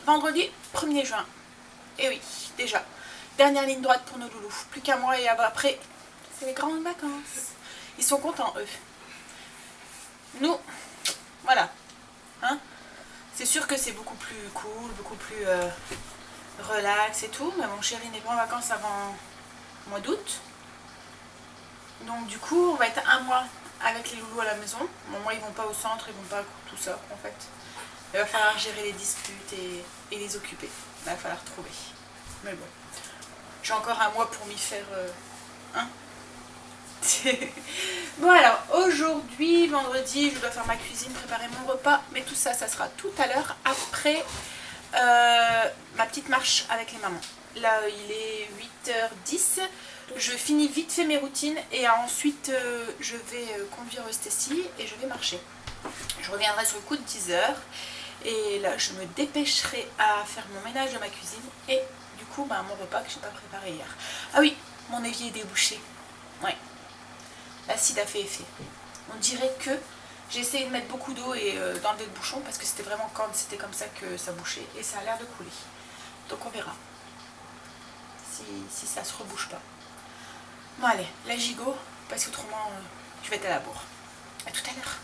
Vendredi 1er juin. Et oui, déjà. Dernière ligne droite pour nos loulous. Plus qu'un mois et après, c'est les grandes vacances. Ils sont contents, eux. Nous, voilà. Hein, c'est sûr que c'est beaucoup plus cool, beaucoup plus relax et tout. Mais mon chéri n'est pas en vacances avant le mois d'août. Donc du coup, on va être un mois avec les loulous à la maison. Bon, moi, ils vont pas au centre, ils vont pas tout ça, en fait. Il va falloir gérer les disputes et les occuper. Il va falloir trouver. Mais bon, j'ai encore un mois pour m'y faire Bon alors, aujourd'hui, vendredi, je dois faire ma cuisine, préparer mon repas. Mais tout ça, ça sera tout à l'heure, après ma petite marche avec les mamans. Là, il est 8h10. Je finis vite fait mes routines et ensuite, je vais conduire Stacy et je vais marcher. Je reviendrai sur le coup de 10h. Et là, je me dépêcherai à faire mon ménage de ma cuisine et du coup, mon repas que je n'ai pas préparé hier. Ah oui, mon évier est débouché. Ouais, l'acide a fait effet. On dirait que j'ai essayé de mettre beaucoup d'eau et d'enlever le bouchon parce que c'était vraiment quand c'était comme ça que ça bouchait et ça a l'air de couler. Donc on verra si ça se rebouche pas. Bon allez, là j'y go parce qu'autrement je vais être à la bourre. A tout à l'heure.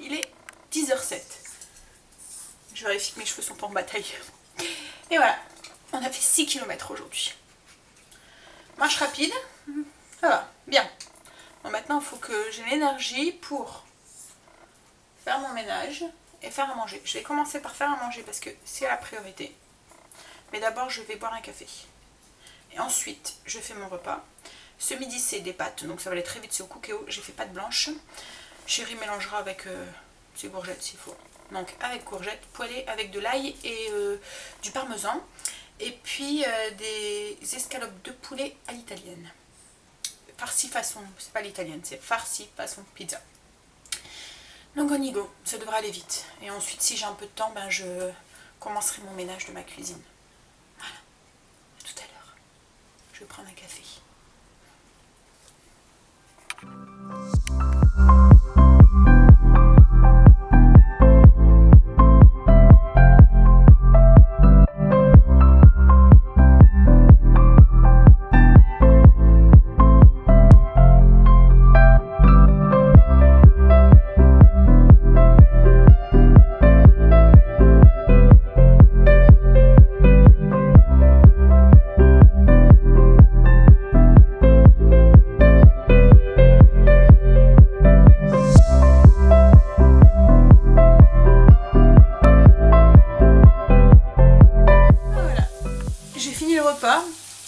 Il est 10h07. Je vérifie que mes cheveux sont pas en bataille. Et voilà, on a fait 6 km aujourd'hui. Marche rapide, ça va, bien. Bon, maintenant, il faut que j'ai l'énergie pour faire mon ménage et faire à manger. Je vais commencer par faire à manger parce que c'est la priorité. Mais d'abord, je vais boire un café. Et ensuite, je fais mon repas. Ce midi, c'est des pâtes, donc ça va aller très vite, c'est au cookéo. J'ai fait pâtes blanches. Chérie mélangera avec ses courgettes s'il faut. Donc avec courgettes poêlées, avec de l'ail et du parmesan. Et puis des escalopes de poulet à l'italienne. Farci façon, c'est pas l'italienne, c'est farci façon pizza. Donc on y go, ça devrait aller vite. Et ensuite si j'ai un peu de temps, je commencerai mon ménage de ma cuisine. Voilà, à tout à l'heure. Je vais prendre un café.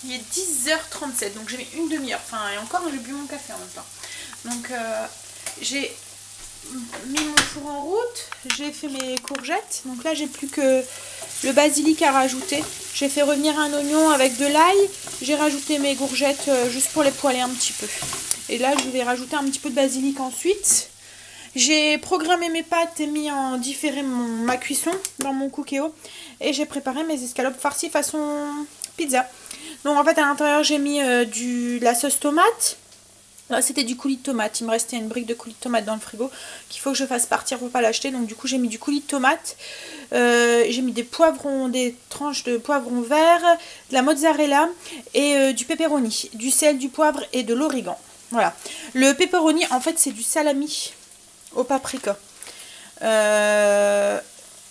Il est 10h37, donc j'ai mis une demi-heure. Enfin, et encore, j'ai bu mon café en même temps. Donc, j'ai mis mon four en route. J'ai fait mes courgettes. Donc là, j'ai plus que le basilic à rajouter. J'ai fait revenir un oignon avec de l'ail. J'ai rajouté mes courgettes juste pour les poêler un petit peu. Et là, je vais rajouter un petit peu de basilic ensuite. J'ai programmé mes pâtes et mis en différé ma cuisson dans mon cookéo. Et j'ai préparé mes escalopes farcies façon pizza. Donc en fait à l'intérieur j'ai mis de la sauce tomate. Là c'était du coulis de tomate. Il me restait une brique de coulis de tomate dans le frigo qu'il faut que je fasse partir pour pas l'acheter. Donc du coup j'ai mis du coulis de tomate. J'ai mis des poivrons, des tranches de poivrons verts, de la mozzarella et du pepperoni, du sel, du poivre et de l'origan. Voilà. Le pepperoni en fait c'est du salami au paprika.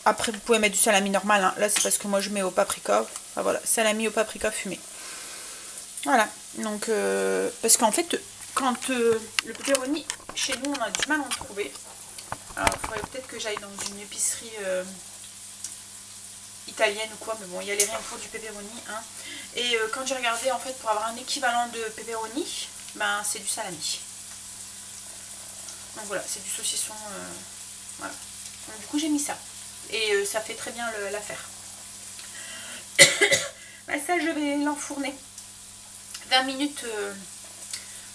Après vous pouvez mettre du salami normal, hein. Là c'est parce que moi je mets au paprika. Enfin voilà, salami au paprika fumé. Voilà, donc parce qu'en fait quand le pepperoni chez nous on a du mal à en trouver. Alors il faudrait peut-être que j'aille dans une épicerie italienne ou quoi, mais bon il y a les rien pour du pepperoni, hein. Et quand j'ai regardé en fait pour avoir un équivalent de pepperoni, c'est du salami. Donc voilà, c'est du saucisson, voilà. Donc du coup j'ai mis ça. Et ça fait très bien l'affaire. Bah, ça, je vais l'enfourner 20 minutes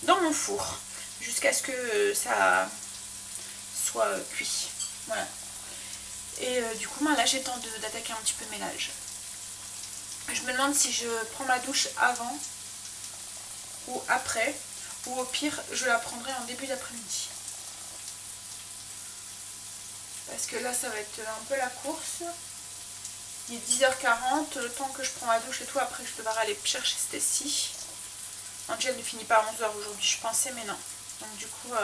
dans mon four jusqu'à ce que ça soit cuit. Voilà. Et du coup, là, j'ai le temps d'attaquer un petit peu le ménage. Je me demande si je prends ma douche avant ou après, ou au pire, je la prendrai en début d'après-midi. Parce que là, ça va être un peu la course. Il est 10h40, le temps que je prends ma douche et tout, après je devrais aller chercher Stacy. Angel ne finit pas à 11h aujourd'hui, je pensais, mais non. Donc du coup,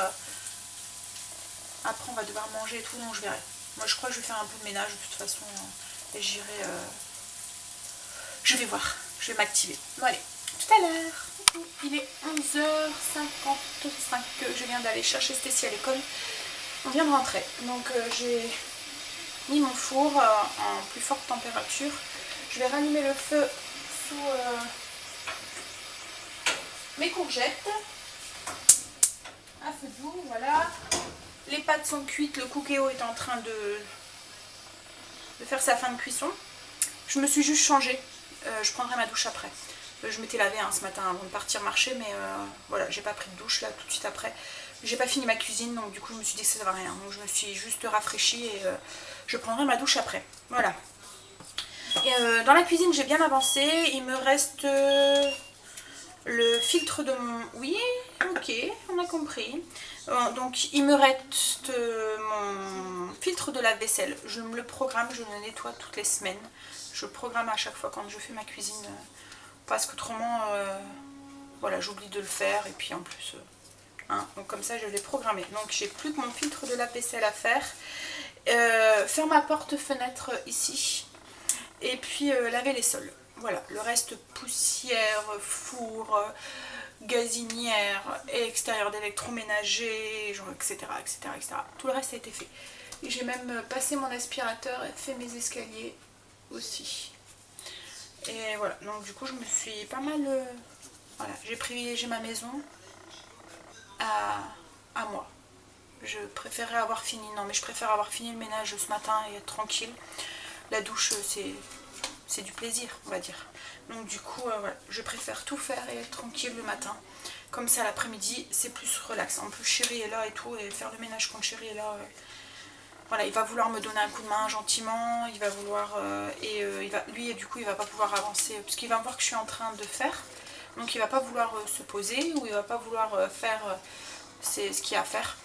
après on va devoir manger et tout, donc je verrai. Moi je crois que je vais faire un peu de ménage de toute façon, et j'irai... Je vais voir, je vais m'activer. Bon allez, tout à l'heure. Il est 11h55, je viens d'aller chercher Stacy à l'école. On vient de rentrer, donc j'ai mis mon four en plus forte température. Je vais rallumer le feu sous mes courgettes à feu doux, voilà. Les pâtes sont cuites, le cookéo est en train de faire sa fin de cuisson. Je me suis juste changée, je prendrai ma douche après. Je m'étais lavée ce matin avant de partir marcher, mais voilà, j'ai pas pris de douche là tout de suite après. J'ai pas fini ma cuisine, donc du coup je me suis dit que ça ne servait à rien. Donc je me suis juste rafraîchie et je prendrai ma douche après. Voilà. Et dans la cuisine j'ai bien avancé. Il me reste le filtre de mon... Oui, ok, on a compris. Donc il me reste mon filtre de lave-vaisselle. Je me le programme, je le nettoie toutes les semaines. Je le programme à chaque fois quand je fais ma cuisine. Parce qu'autrement, voilà, j'oublie de le faire. Et puis en plus... donc comme ça je l'ai programmé. Donc j'ai plus que mon filtre de lave-vaisselle à faire. Faire ma porte-fenêtre ici. Et puis laver les sols. Voilà, le reste poussière, four, gazinière, et extérieur d'électroménager, genre etc., etc., etc. Tout le reste a été fait. Et j'ai même passé mon aspirateur et fait mes escaliers aussi. Et voilà, donc du coup je me suis pas mal... voilà, j'ai privilégié ma maison à moi. Je préférais avoir fini, non mais je préfère avoir fini le ménage ce matin et être tranquille. La douche c'est du plaisir, on va dire. Donc du coup voilà, je préfère tout faire et être tranquille le matin. Comme ça l'après-midi c'est plus relax. En plus Chéri est là et tout, et faire le ménage quand Chéri est là, voilà, il va vouloir me donner un coup de main gentiment, il va vouloir lui du coup il va pas pouvoir avancer parce qu'il va voir que je suis en train de faire. Donc il va pas vouloir se poser, ou il va pas vouloir faire ce qu'il y a à faire.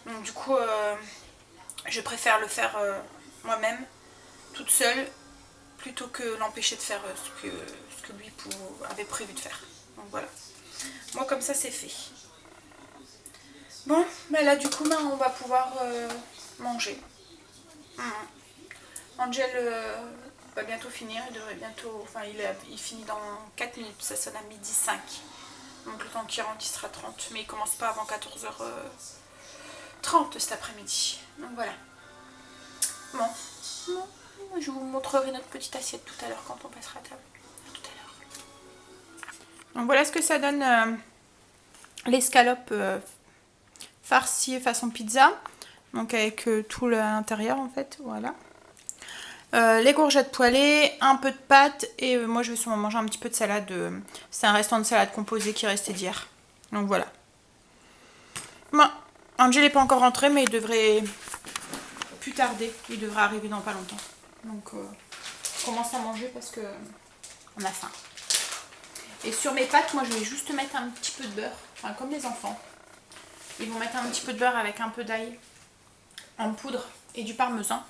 Donc du coup je préfère le faire moi-même, toute seule, plutôt que l'empêcher de faire ce que lui avait prévu de faire. Donc voilà. Moi comme ça c'est fait. Bon, ben là du coup on va pouvoir manger. Angel va bientôt finir, il devrait bientôt, enfin il finit dans 4 minutes, ça sonne à 12h05. Donc le temps qu'il rentre il sera 30, mais il commence pas avant 14h30 cet après-midi. Donc voilà. Bon, je vous montrerai notre petite assiette tout à l'heure quand on passera à table. À tout à l'heure. Donc voilà ce que ça donne l'escalope farcie façon pizza. Donc avec tout l'intérieur en fait, voilà. Les courgettes poêlées, un peu de pâtes et moi je vais sûrement manger un petit peu de salade. C'est un restant de salade composée qui restait d'hier. Donc voilà. Bon, Angel n'est pas encore rentré mais il devrait plus tarder. Il devrait arriver dans pas longtemps. Donc je commence à manger parce que on a faim. Et sur mes pâtes, moi je vais juste mettre un petit peu de beurre. Enfin comme les enfants. Ils vont mettre un petit peu de beurre avec un peu d'ail en poudre et du parmesan.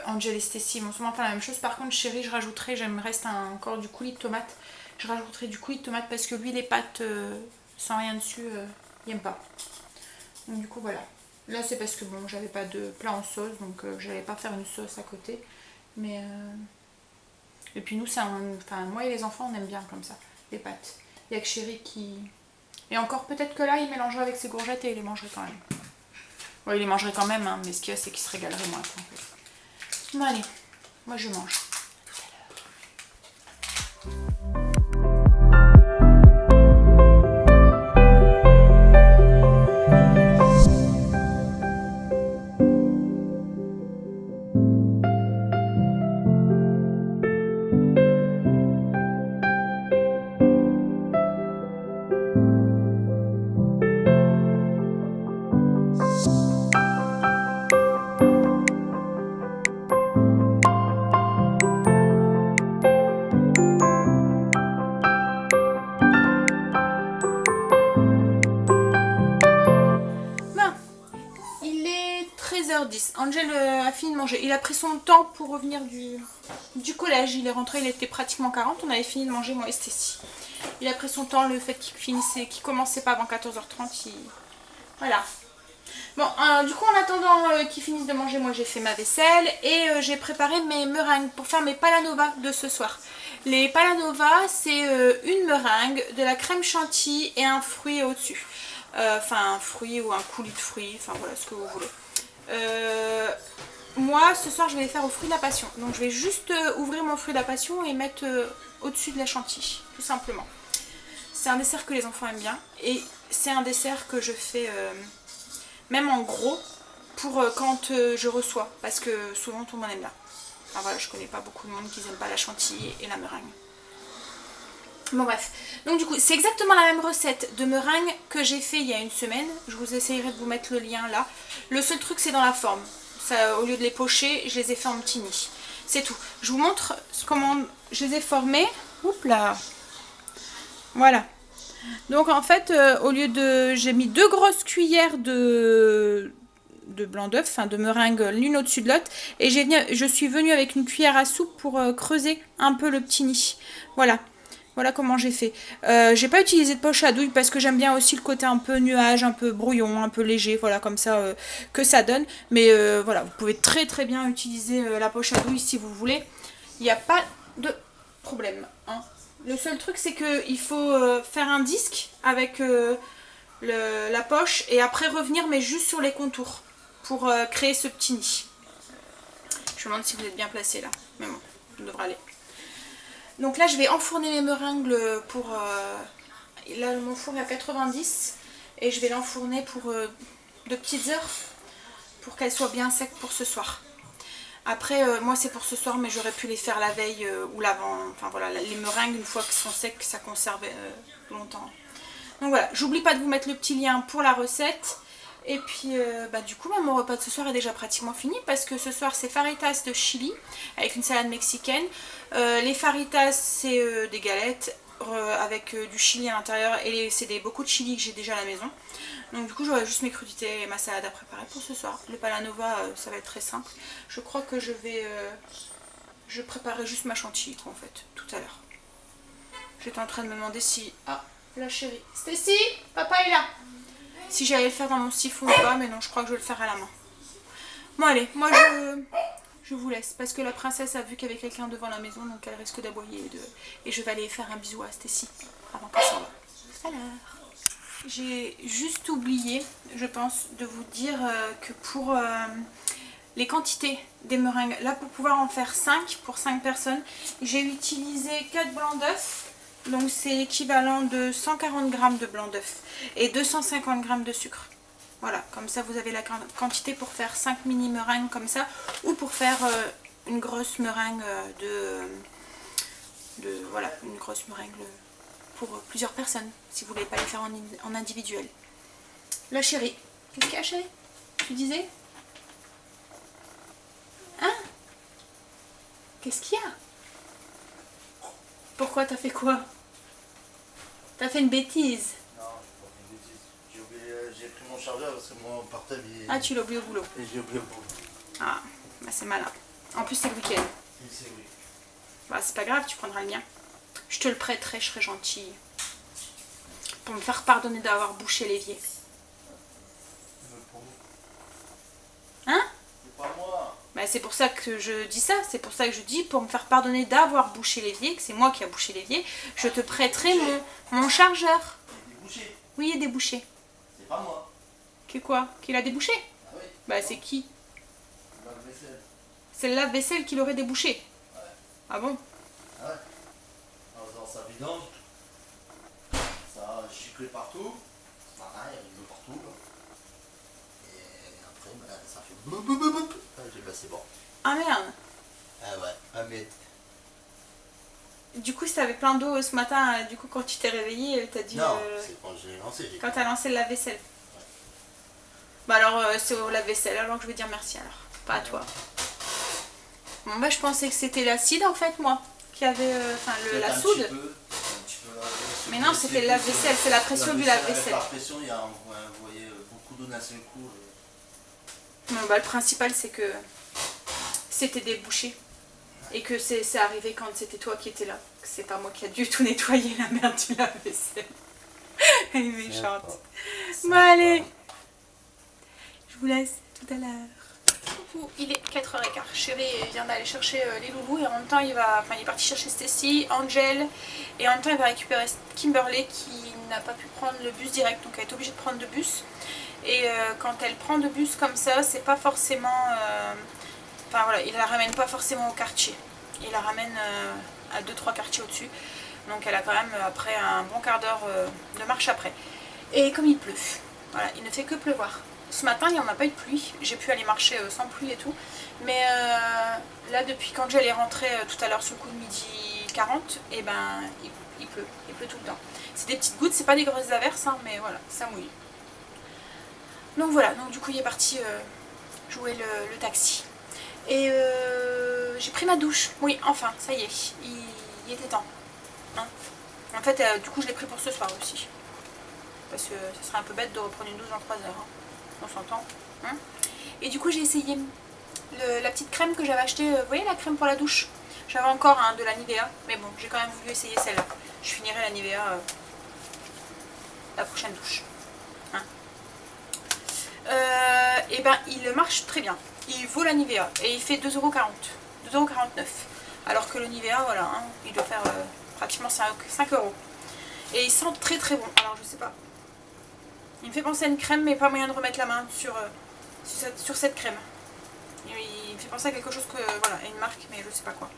Angel et Stacy vont sûrement faire la même chose. Par contre Chéri, je rajouterai, il me reste encore du coulis de tomate. Je rajouterai du coulis de tomate parce que lui les pâtes sans rien dessus, il n'aime pas. Donc du coup voilà. Là c'est parce que bon, j'avais pas de plat en sauce, donc j'allais pas faire une sauce à côté. Mais et puis nous c'est enfin moi et les enfants on aime bien comme ça, les pâtes. Il y a que Chéri qui... Et encore peut-être que là il mélangerait avec ses courgettes et il les mangerait quand même. Ouais, il les mangerait quand même, hein, mais ce qu'il y a, c'est qu'il se régalerait moins. En fait. Bon, allez, moi je mange. À tout à l'heure. Angèle a fini de manger. Il a pris son temps pour revenir du collège. Il est rentré, il était pratiquement 40. On avait fini de manger, moi et Stécie. Il a pris son temps, le fait qu'il commençait pas avant 14h30. Voilà. Bon, du coup, en attendant qu'ils finissent de manger, moi j'ai fait ma vaisselle et j'ai préparé mes meringues pour faire mes palanova de ce soir. Les palanova, c'est une meringue, de la crème chantilly et un fruit au-dessus. Enfin, un fruit ou un coulis de fruits, enfin voilà ce que vous voulez. Moi, ce soir, je vais les faire au fruit de la passion. Donc, je vais juste ouvrir mon fruit de la passion et mettre au-dessus de la chantilly, tout simplement. C'est un dessert que les enfants aiment bien et c'est un dessert que je fais même en gros pour quand je reçois, parce que souvent tout le monde aime bien. Enfin voilà, je connais pas beaucoup de monde qui n'aime pas la chantilly et la meringue. Bon bref, donc du coup c'est exactement la même recette de meringue que j'ai fait il y a une semaine. Je vous essayerai de vous mettre le lien là. Le seul truc c'est dans la forme. Ça, au lieu de les pocher, je les ai fait en petits nids. C'est tout. Je vous montre comment je les ai formés. Oups là. Voilà. Donc en fait, au lieu de... J'ai mis 2 grosses cuillères de blanc d'œuf, enfin de meringue l'une au-dessus de l'autre. Et je suis venue avec une cuillère à soupe pour creuser un peu le petit nid. Voilà. Voilà comment j'ai fait. J'ai pas utilisé de poche à douille parce que j'aime bien aussi le côté un peu nuage, un peu brouillon, un peu léger. Voilà comme ça que ça donne. Mais voilà, vous pouvez très très bien utiliser la poche à douille si vous voulez. Il n'y a pas de problème. Hein. Le seul truc c'est qu'il faut faire un disque avec la poche et après revenir mais juste sur les contours pour créer ce petit nid. Je me demande si vous êtes bien placé là. Mais bon, ça devrait aller. Donc là je vais enfourner mes meringues pour... là mon four est à 90 et je vais l'enfourner pour 2 petites heures pour qu'elles soient bien secs pour ce soir. Après moi c'est pour ce soir mais j'aurais pu les faire la veille ou l'avant. Enfin voilà, les meringues une fois qu'elles sont secs ça conserve longtemps. Donc voilà, j'oublie pas de vous mettre le petit lien pour la recette. Et puis du coup mon repas de ce soir est déjà pratiquement fini parce que ce soir c'est faritas de chili avec une salade mexicaine. Les faritas c'est des galettes avec du chili à l'intérieur et c'est beaucoup de chili que j'ai déjà à la maison. Donc du coup j'aurai juste mes crudités et ma salade à préparer pour ce soir. Le palanova ça va être très simple. Je crois que je préparerai juste ma chantilly en fait tout à l'heure. J'étais en train de me demander si... Ah la chérie. Stécie, papa est là. Si j'allais le faire dans mon siphon ou pas, mais non, je crois que je vais le faire à la main. Bon allez, moi je vous laisse, parce que la princesse a vu qu'il y avait quelqu'un devant la maison, donc elle risque d'aboyer et je vais aller faire un bisou à Stécie avant qu'elle s'en va. Tout à l'heure. J'ai juste oublié, je pense, de vous dire que pour les quantités des meringues, là pour pouvoir en faire 5 pour 5 personnes, j'ai utilisé 4 blancs d'œufs. Donc c'est l'équivalent de 140 g de blanc d'œuf et 250 g de sucre. Voilà, comme ça vous avez la quantité pour faire 5 mini meringues comme ça ou pour faire une grosse meringue voilà, une grosse meringue pour plusieurs personnes si vous ne voulez pas les faire en individuel. La chérie, qu'est-ce qu'il y a chérie? Tu disais? Hein? Qu'est-ce qu'il y a? Pourquoi t'as fait quoi? T'as fait une bêtise? Non, j'ai pas fait une bêtise. J'ai pris mon chargeur parce que mon portable il est... Ah, tu l'as oublié au boulot. Et j'ai oublié au boulot. Ah, bah c'est malin. En plus c'est le week-end. Oui, c'est oui. Bah c'est pas grave, tu prendras le mien. Je te le prêterai, je serai gentille. Pour me faire pardonner d'avoir bouché l'évier. Mais pour nous. Hein? C'est pas moi. Bah c'est pour ça que je dis ça. C'est pour ça que je dis pour me faire pardonner d'avoir bouché l'évier, que c'est moi qui a bouché l'évier, je te prêterai mon chargeur. Il y a des bouchées. Oui, il y a des bouchées. C'est pas moi. Qu'est quoi? Qu'il a débouché? Ah oui. Bah c'est qui? C'est la vaisselle. C'est le lave-vaisselle qui l'aurait débouché. Ouais. Ah bon? Ah ouais. Dans sa vidange, ça a giclé partout. Ce matin, il y a de l'eau partout. Là. Et après, bah, ça fait boum boum boum boum. J'ai dit, bah c'est bon. Ah merde. Ah ouais, ah mais... Du coup, ça avait plein d'eau ce matin. Du coup, quand tu t'es réveillée, t'as dû... Non, c'est quand j'ai lancé. Quand t'as lancé le lave-vaisselle. Ouais. Bah alors, c'est au lave-vaisselle. Alors, je vais dire merci alors. Pas à toi. Bon, bah, je pensais que c'était l'acide en fait, moi. Qui avait... Enfin, la soude. Un petit peu, mais non, c'était le lave-vaisselle. C'est la pression du lave-vaisselle. Par pression, il y a envoyé beaucoup d'eau d'un seul coup. Bon, bah, le principal, c'est que c'était débouché. Et que c'est arrivé quand c'était toi qui étais là. Que c'est pas moi qui a dû tout nettoyer la merde du lave-vaisselle. Elle est méchante. Bon, allez. Je vous laisse tout à l'heure. Coucou, il est 4h15. Chéri vient d'aller chercher les loulous et en même temps il est parti chercher Stacy, Angel et en même temps il va récupérer Kimberly qui n'a pas pu prendre le bus direct, donc elle est obligée de prendre le bus. Et quand elle prend de bus comme ça, c'est pas forcément... Enfin voilà, il la ramène pas forcément au quartier. Il la ramène à 2-3 quartiers au-dessus. Donc elle a quand même après un bon quart d'heure de marche après. Et comme il pleut, voilà, il ne fait que pleuvoir. Ce matin, il n'y en a pas eu de pluie. J'ai pu aller marcher sans pluie et tout. Mais là, depuis quand j'allais rentrer tout à l'heure sur le coup de midi 40, et ben il pleut. Il pleut tout le temps. C'est des petites gouttes, c'est pas des grosses averses, hein, mais voilà, ça mouille. Donc voilà, donc du coup il est parti jouer le taxi. Et j'ai pris ma douche. Oui, enfin, ça y est, il était temps. Hein, en fait, du coup, je l'ai pris pour ce soir aussi. Parce que ce serait un peu bête de reprendre une douche dans 3 heures. Hein. On s'entend. Hein, et du coup, j'ai essayé la petite crème que j'avais achetée. Vous voyez la crème pour la douche? J'avais encore de la Nivea. Mais bon, j'ai quand même voulu essayer celle-là. Je finirai la Nivea la prochaine douche. Hein, et ben, il marche très bien. Il vaut la Nivea et il fait 2,40 €, 2,49 €. Alors que le Nivea, voilà, hein, il doit faire pratiquement 5 €. Et il sent très très bon. Alors je sais pas. Il me fait penser à une crème, mais pas moyen de remettre la main sur cette crème. Il me fait penser à quelque chose que, voilà, à une marque, mais je sais pas quoi.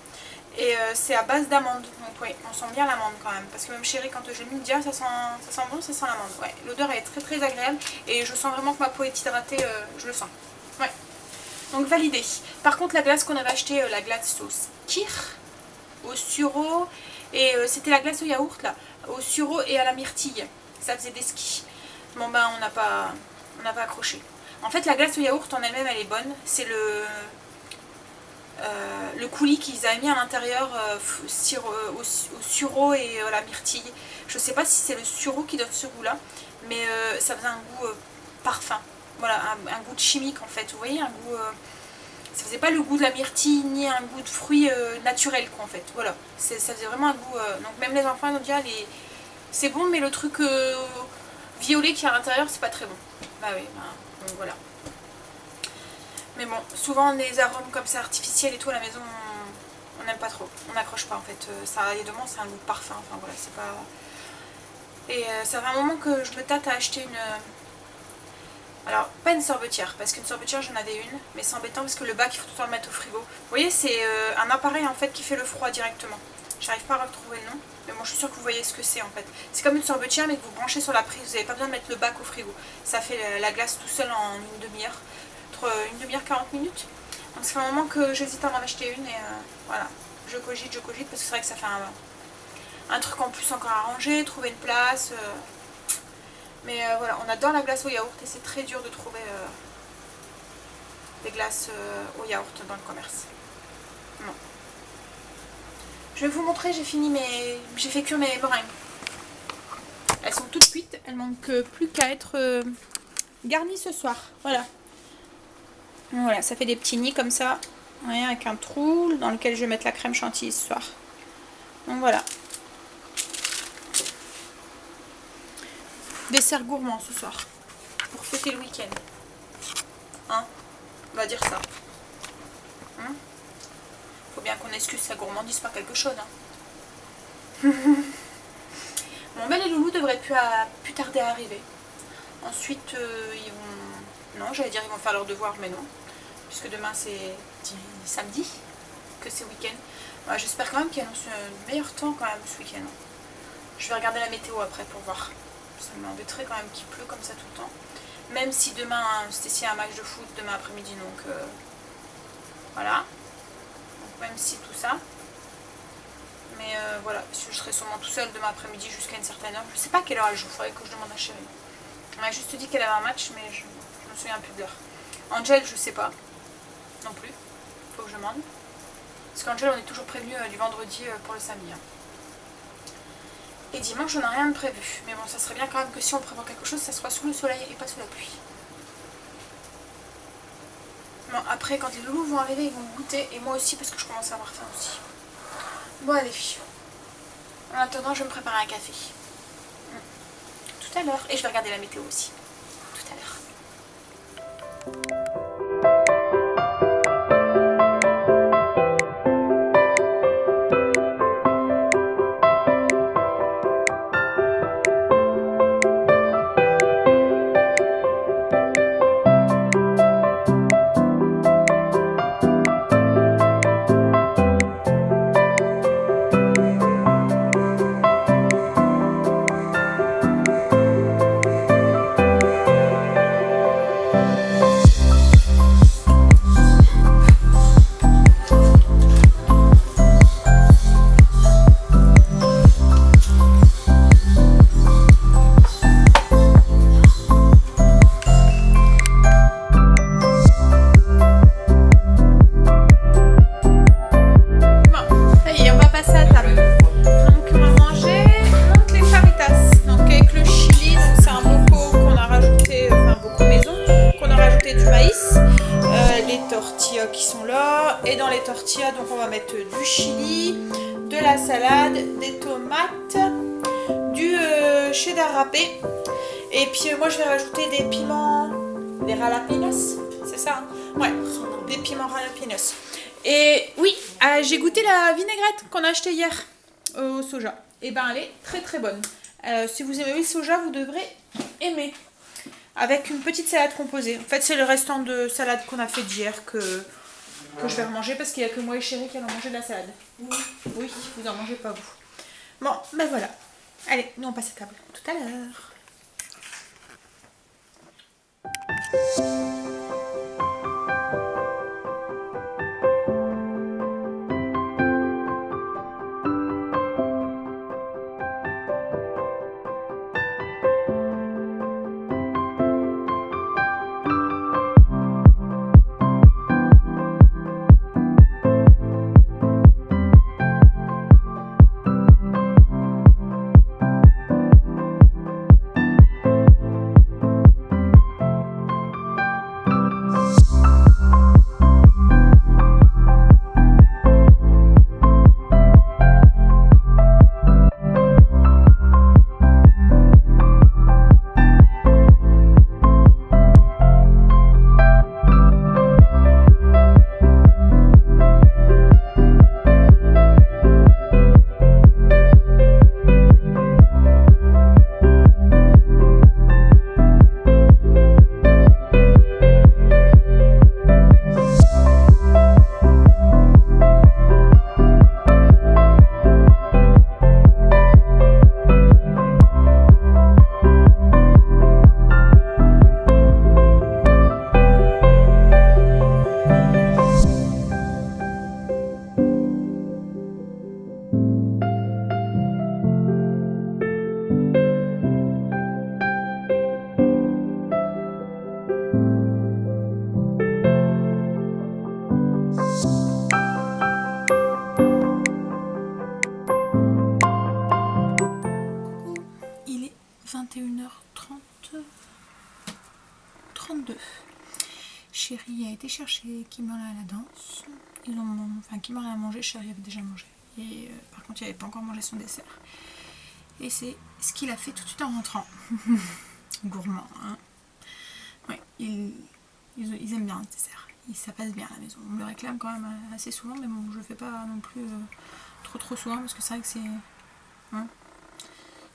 Et c'est à base d'amande. Donc oui, on sent bien l'amande quand même. Parce que même chérie, quand je l'ai mis, me dit ah, ça sent bon, ça sent l'amande. Ouais, l'odeur est très très agréable. Et je sens vraiment que ma peau est hydratée, je le sens. Ouais. Donc validé. Par contre la glace qu'on avait achetée, la glace sauce Kir, au sureau, et c'était la glace au yaourt là, au sureau et à la myrtille. Ça faisait des skis. Bon ben on n'a pas accroché. En fait la glace au yaourt en elle-même elle est bonne. C'est le coulis qu'ils avaient mis à l'intérieur au sureau et la myrtille. Je sais pas si c'est le sureau qui donne ce goût là, mais ça faisait un goût parfum. Voilà, un goût de chimique en fait, vous voyez, un goût... ça faisait pas le goût de la myrtille, ni un goût de fruits naturel quoi en fait, voilà. Ça faisait vraiment un goût... donc même les enfants ils ont dit, ah, c'est bon, mais le truc violet qui est à l'intérieur, c'est pas très bon. Bah oui, donc voilà. Mais bon, souvent les arômes comme ça artificiels et tout à la maison, on n'aime pas trop, on n'accroche pas en fait. Ça, les demandes, c'est un goût de parfum, enfin voilà, c'est pas... Et ça fait un moment que je me tâte à acheter une... Alors, pas une sorbetière, parce qu'une sorbetière j'en avais une, mais c'est embêtant parce que le bac il faut tout le temps le mettre au frigo. Vous voyez, c'est un appareil en fait qui fait le froid directement. J'arrive pas à retrouver le nom, mais bon je suis sûre que vous voyez ce que c'est en fait. C'est comme une sorbetière mais que vous branchez sur la prise, vous n'avez pas besoin de mettre le bac au frigo. Ça fait la glace tout seul en une demi-heure, entre une demi-heure 40 minutes. Donc ça fait un moment que j'hésite à en acheter une et voilà, je cogite parce que c'est vrai que ça fait un truc en plus encore à ranger, trouver une place... Mais voilà, on adore la glace au yaourt et c'est très dur de trouver des glaces au yaourt dans le commerce. Non. Je vais vous montrer, j'ai fait cuire mes meringues. Elles sont toutes cuites, elles manquent plus qu'à être garnies ce soir. Voilà. Voilà, ça fait des petits nids comme ça, ouais, avec un trou dans lequel je vais mettre la crème chantilly ce soir. Donc voilà. Dessert gourmand ce soir, pour fêter le week-end. Hein, on va dire ça. Hein, faut bien qu'on excuse sa gourmandise par quelque chose. Hein. Bon ben les loulous devraient plus tarder à arriver. Ensuite ils vont... Non, j'allais dire ils vont faire leurs devoirs, mais non. Puisque demain c'est samedi, que c'est week-end. Ouais, j'espère quand même qu'il annonce un meilleur temps quand même ce week-end. Je vais regarder la météo après pour voir. Ça m'embêterait quand même qu'il pleut comme ça tout le temps. Même si demain, Stacy a un match de foot demain après-midi, donc voilà. Donc même si tout ça. Mais voilà, je serai sûrement tout seul demain après-midi jusqu'à une certaine heure. Je sais pas à quelle heure elle joue, il faudrait que je demande à chérie. On m'a juste dit qu'elle avait un match, mais je me souviens plus de l'heure. Angel, je sais pas non plus. Faut que je demande. Parce qu'Angel, on est toujours prévenu du vendredi pour le samedi. Hein. Et dimanche, on n'a rien de prévu. Mais bon, ça serait bien quand même que si on prévoit quelque chose, ça soit sous le soleil et pas sous la pluie. Bon, après, quand les loulous vont arriver, ils vont goûter. Et moi aussi, parce que je commence à avoir faim aussi. Bon, allez. En attendant, je vais me préparer un café. Tout à l'heure. Et je vais regarder la météo aussi. Tout à l'heure. Qui sont là, et dans les tortillas donc on va mettre du chili, de la salade, des tomates, du cheddar râpé, et puis moi je vais rajouter des piments, des jalapenos, c'est ça hein, ouais, des piments jalapenos. Et oui, j'ai goûté la vinaigrette qu'on a achetée hier au soja, et ben elle est très très bonne. Si vous aimez le soja, vous devrez aimer. Avec une petite salade composée. En fait, c'est le restant de salade qu'on a fait d'hier que je vais remanger parce qu'il n'y a que moi et Chérie qui allons manger de la salade. Oui, vous en mangez pas vous. Bon, ben voilà. Allez, nous on passe à table. Tout à l'heure. Il est 21h32. Chérie a été chercher Kimberley à la danse. Kimberley a mangé, Chérie avait déjà mangé. Et par contre, il n'avait pas encore mangé son dessert. Et c'est ce qu'il a fait tout de suite en rentrant. Gourmand, hein. Ouais, ils aiment bien le dessert. Ça passe bien à la maison. On me le réclame quand même assez souvent, mais bon, je le fais pas non plus trop souvent parce que c'est vrai que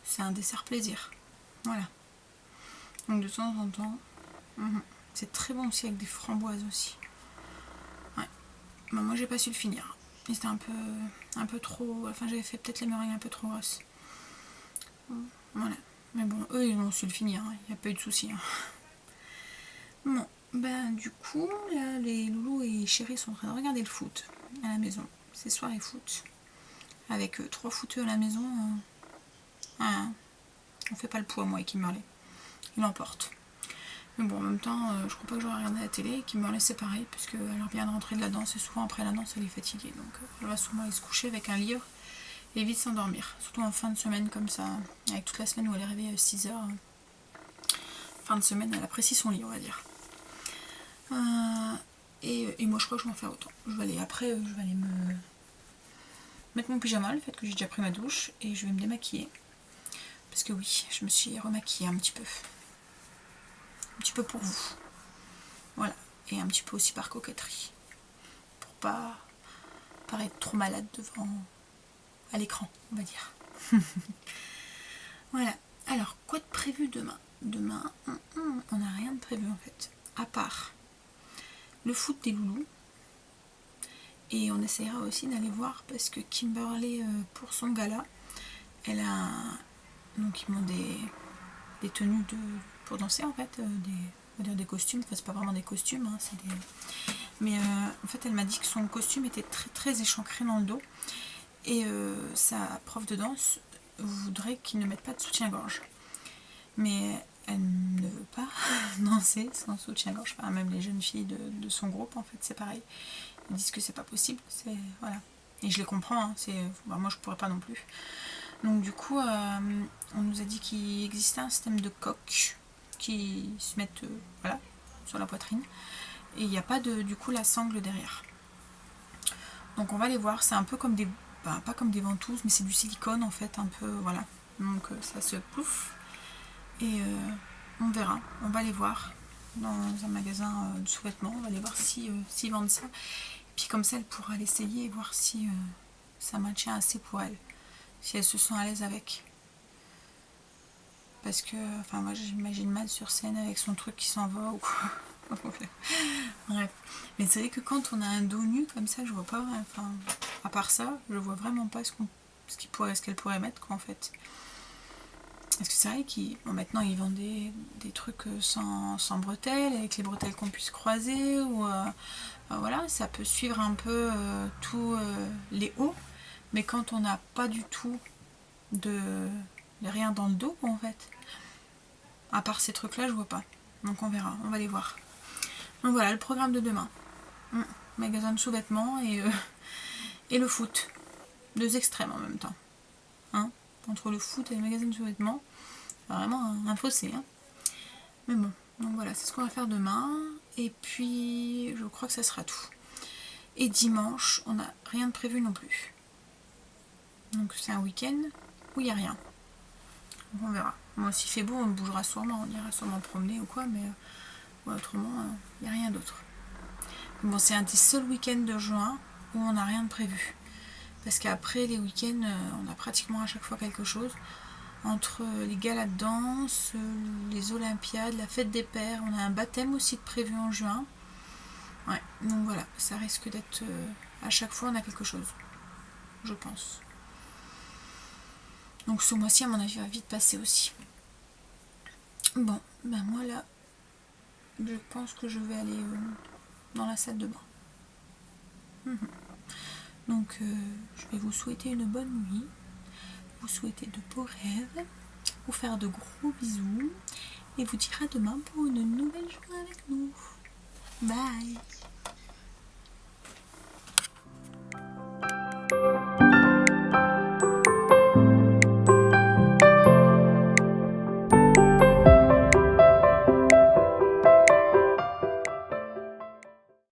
c'est un dessert plaisir. Voilà. Donc de temps en temps, c'est très bon aussi avec des framboises aussi. Ouais. Bon, moi j'ai pas su le finir. C'était un peu trop. Enfin j'avais fait peut-être les meringues un peu trop grosses. Voilà. Mais bon, eux ils ont su le finir. Il n'y a pas eu de soucis. Bon, ben du coup, là les loulous et Chérie sont en train de regarder le foot à la maison. C'est soirée foot. Avec 3 footeux à la maison. On fait pas le poids moi et Kimberley. Il emporte. Mais bon, en même temps, je crois pas que j'aurai regardé la télé et Kimberley c'est pareil, puisqu'elle revient de rentrer de la danse et souvent après la danse elle est fatiguée. Donc elle va souvent aller se coucher avec un livre et vite s'endormir. Surtout en fin de semaine comme ça, avec toute la semaine où elle est réveillée à 6h. Fin de semaine, elle apprécie son lit, on va dire. Et moi je crois que je vais en faire autant. Je vais aller après, je vais aller me mettre mon pyjama, le fait que j'ai déjà pris ma douche, et je vais me démaquiller. Parce que oui, je me suis remaquillée un petit peu. Un petit peu pour vous. Voilà. Et un petit peu aussi par coquetterie. Pour pas paraître trop malade devant à l'écran, on va dire. Voilà. Alors, quoi de prévu demain? Demain, on n'a rien de prévu en fait. À part le foot des loulous. Et on essaiera aussi d'aller voir parce que Kimberly, pour son gala, elle a... Donc ils m'ont des tenues pour danser en fait, on va dire des costumes, enfin c'est pas vraiment des costumes, hein, c'est des... Mais en fait elle m'a dit que son costume était très très échancré dans le dos. Et sa prof de danse voudrait qu'il ne mette pas de soutien-gorge. Mais elle ne veut pas danser sans soutien-gorge. Enfin, même les jeunes filles de son groupe, en fait, c'est pareil. Ils disent que c'est pas possible. Voilà. Et je les comprends. Hein, moi, je pourrais pas non plus. Donc, du coup, on nous a dit qu'il existait un système de coques qui se mettent voilà, sur la poitrine. Et il n'y a pas du coup la sangle derrière. Donc, on va les voir. C'est un peu comme des... pas comme des ventouses, mais c'est du silicone, en fait, un peu... Voilà. Donc, ça se plouffe. Et on verra, on va aller voir dans un magasin de sous-vêtements, on va aller voir s'ils vendent ça. Et puis comme ça, elle pourra l'essayer et voir si ça maintient assez pour elle, si elle se sent à l'aise avec. Parce que, enfin moi j'imagine mal sur scène avec son truc qui s'en va ou quoi. Bref. Mais c'est vrai que quand on a un dos nu comme ça, je vois pas, enfin, à part ça, je vois vraiment pas ce qu'elle pourrait mettre quoi en fait. Parce que c'est vrai maintenant ils vendent des trucs sans bretelles, avec les bretelles qu'on puisse croiser, ou voilà, ça peut suivre un peu tous les hauts, mais quand on n'a pas du tout de rien dans le dos, en fait, à part ces trucs là, je vois pas. Donc on verra, on va les voir. Donc voilà le programme de demain. Magasin de sous-vêtements et le foot. Deux extrêmes en même temps. Hein, entre le foot et le magasin de sous-vêtements. Vraiment un fossé. Hein. Mais bon, donc voilà, c'est ce qu'on va faire demain. Et puis, je crois que ça sera tout. Et dimanche, on n'a rien de prévu non plus. Donc c'est un week-end où il n'y a rien. Donc on verra. Bon, s'il fait beau, on bougera sûrement. On ira sûrement promener ou quoi, mais autrement, il n'y a rien d'autre. Bon, c'est un des seuls week-ends de juin où on n'a rien de prévu. Parce qu'après, les week-ends, on a pratiquement à chaque fois quelque chose. Entre les galas de danse, les Olympiades, la fête des pères, on a un baptême aussi de prévu en juin. Ouais, donc voilà, ça risque d'être... à chaque fois, on a quelque chose, je pense. Donc ce mois-ci, à mon avis, va vite passer aussi. Bon, ben moi là, je pense que je vais aller dans la salle de bain. Donc je vais vous souhaiter une bonne nuit. Vous souhaiter de beaux rêves, vous faire de gros bisous et vous dire à demain pour une nouvelle journée avec nous. Bye.